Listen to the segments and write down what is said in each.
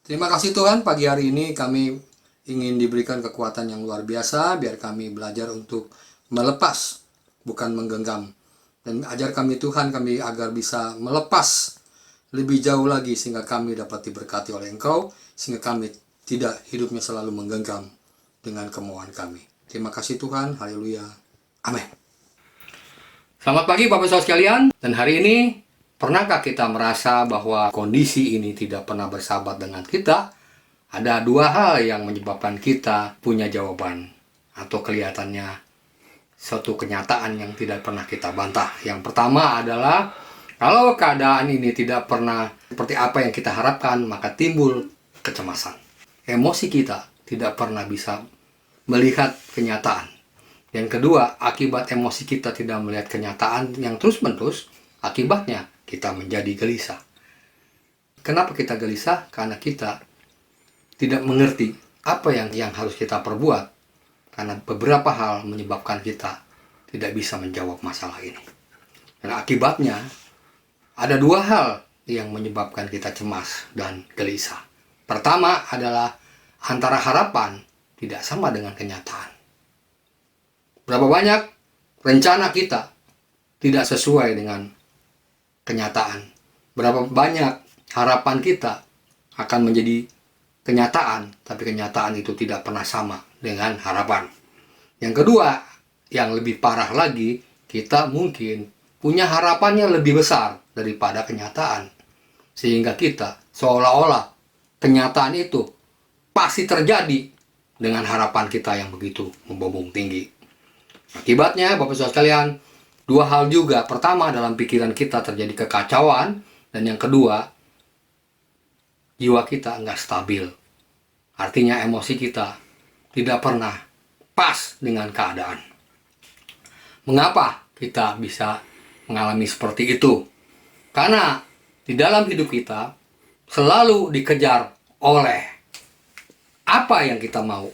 Terima kasih Tuhan, pagi hari ini kami ingin diberikan kekuatan yang luar biasa biar kami belajar untuk melepas, bukan menggenggam. Dan ajar kami Tuhan kami agar bisa melepas lebih jauh lagi sehingga kami dapat diberkati oleh Engkau, sehingga kami tidak hidupnya selalu menggenggam dengan kemauan kami. Terima kasih Tuhan, haleluya, amin. Selamat pagi Bapak Saudara sekalian, dan hari ini pernahkah kita merasa bahwa kondisi ini tidak pernah bersahabat dengan kita? Ada dua hal yang menyebabkan kita punya jawaban, atau kelihatannya suatu kenyataan yang tidak pernah kita bantah. Yang pertama adalah, kalau keadaan ini tidak pernah seperti apa yang kita harapkan, maka timbul kecemasan. Emosi kita tidak pernah bisa melihat kenyataan. Yang kedua, akibat emosi kita tidak melihat kenyataan yang terus-menerus, akibatnya kita menjadi gelisah. Kenapa kita gelisah? Karena kita tidak mengerti apa yang harus kita perbuat. Karena beberapa hal menyebabkan kita tidak bisa menjawab masalah ini. Dan akibatnya, ada dua hal yang menyebabkan kita cemas dan gelisah. Pertama adalah antara harapan tidak sama dengan kenyataan. Berapa banyak rencana kita tidak sesuai dengan kenyataan. Berapa banyak harapan kita akan menjadi kenyataan, tapi kenyataan itu tidak pernah sama dengan harapan. Yang kedua, yang lebih parah lagi, kita mungkin punya harapannya lebih besar daripada kenyataan. Sehingga kita seolah-olah kenyataan itu pasti terjadi dengan harapan kita yang begitu membumbung tinggi. Akibatnya, Bapak Saudara sekalian, dua hal juga. Pertama, dalam pikiran kita terjadi kekacauan. Dan yang kedua, jiwa kita nggak stabil. Artinya emosi kita tidak pernah pas dengan keadaan. Mengapa kita bisa mengalami seperti itu? Karena di dalam hidup kita selalu dikejar oleh apa yang kita mau.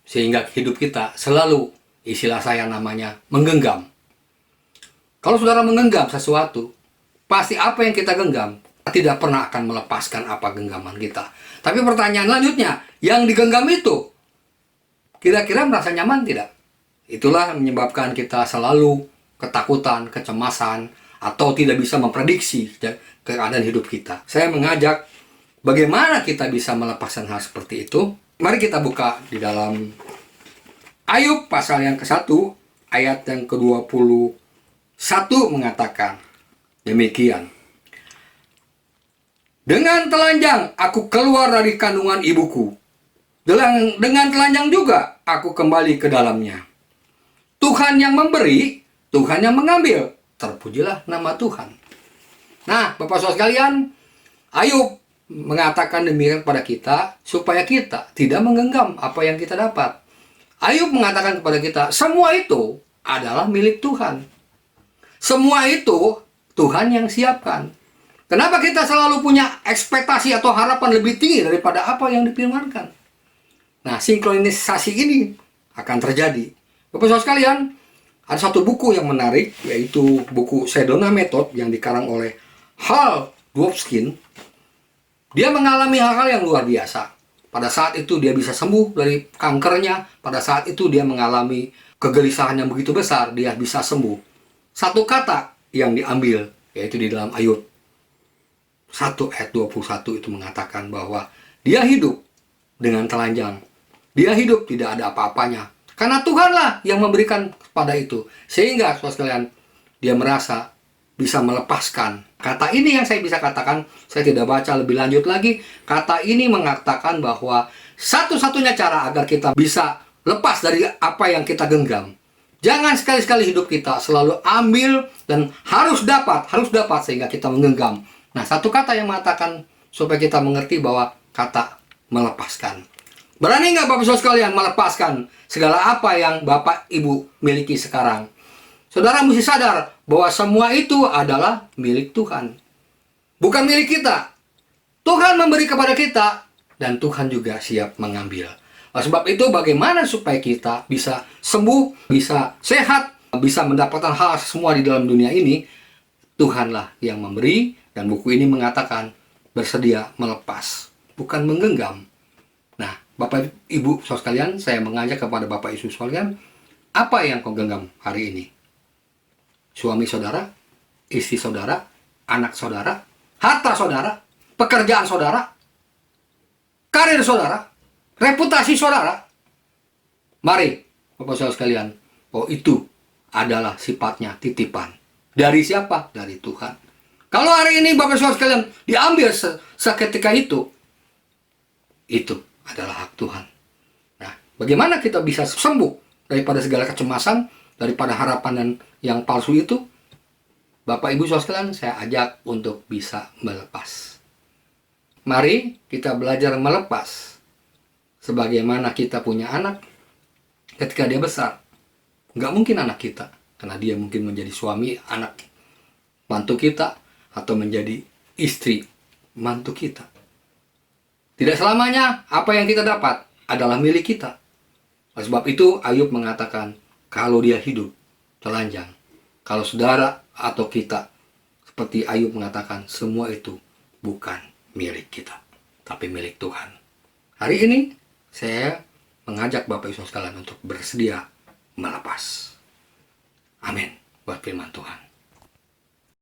Sehingga hidup kita selalu, istilah saya namanya, menggenggam. Kalau saudara menggenggam sesuatu, pasti apa yang kita genggam tidak pernah akan melepaskan apa genggaman kita. Tapi pertanyaan lanjutnya, yang digenggam itu kira-kira merasa nyaman tidak? Itulah menyebabkan kita selalu ketakutan, kecemasan, atau tidak bisa memprediksi keadaan hidup kita. Saya mengajak bagaimana kita bisa melepaskan hal seperti itu. Mari kita buka di dalam Ayub pasal yang ke-1 ayat yang ke-21 mengatakan demikian. Dengan telanjang aku keluar dari kandungan ibuku. Dengan telanjang juga aku kembali ke dalamnya. Tuhan yang memberi, Tuhan yang mengambil. Terpujilah nama Tuhan. Nah, Bapak Saudara sekalian, Ayub mengatakan demikian kepada kita supaya kita tidak menggenggam apa yang kita dapat. Ayub mengatakan kepada kita, semua itu adalah milik Tuhan. Semua itu Tuhan yang siapkan. Kenapa kita selalu punya ekspektasi atau harapan lebih tinggi daripada apa yang difirmankan? Nah, sinkronisasi ini akan terjadi. Bapak Saudara sekalian, ada satu buku yang menarik, yaitu buku Sedona Method yang dikarang oleh Hal Dworkin. Dia mengalami hal-hal yang luar biasa. Pada saat itu dia bisa sembuh dari kankernya. Pada saat itu dia mengalami kegelisahan yang begitu besar, dia bisa sembuh. Satu kata yang diambil, yaitu di dalam Ayub 1 ayat 21 itu mengatakan bahwa dia hidup dengan telanjang. Dia hidup tidak ada apa-apanya. Karena Tuhanlah yang memberikan kepada itu. Sehingga, saudara sekalian, dia merasa bisa melepaskan. Kata ini yang saya bisa katakan, saya tidak baca lebih lanjut lagi. Kata ini mengatakan bahwa satu-satunya cara agar kita bisa lepas dari apa yang kita genggam. Jangan sekali-sekali hidup kita selalu ambil dan harus dapat sehingga kita menggenggam. Nah, satu kata yang mengatakan supaya kita mengerti bahwa kata melepaskan. Berani nggak Bapak Saudara sekalian melepaskan segala apa yang Bapak Ibu miliki sekarang? Saudara mesti sadar bahwa semua itu adalah milik Tuhan. Bukan milik kita. Tuhan memberi kepada kita dan Tuhan juga siap mengambil. Oleh sebab itu bagaimana supaya kita bisa sembuh, bisa sehat, bisa mendapatkan hal semua di dalam dunia ini? Tuhanlah yang memberi, dan buku ini mengatakan bersedia melepas. bukan menggenggam. Nah, Bapak Ibu saudara sekalian, saya mengajak kepada Bapak Ibu sekalian, apa yang kau genggam hari ini? Suami saudara, istri saudara, anak saudara, harta saudara, pekerjaan saudara, karir saudara, reputasi saudara. Mari, Bapak saudara sekalian, itu adalah sifatnya titipan. Dari siapa? Dari Tuhan. Kalau hari ini Bapak saudara sekalian diambil seketika itu adalah hak Tuhan. Nah, bagaimana kita bisa sembuh daripada segala kecemasan, daripada harapan yang palsu itu? Bapak Ibu saudara sekalian, saya ajak untuk bisa melepas. Mari kita belajar melepas. Sebagaimana kita punya anak, ketika dia besar, nggak mungkin anak kita, karena dia mungkin menjadi suami anak mantu kita, atau menjadi istri mantu kita. Tidak selamanya apa yang kita dapat adalah milik kita. Oleh sebab itu Ayub mengatakan, kalau dia hidup telanjang, kalau saudara atau kita seperti Ayub mengatakan, semua itu bukan milik kita, tapi milik Tuhan. Hari ini saya mengajak Bapak Ibu sekalian untuk bersedia melepas. Amin buat firman Tuhan.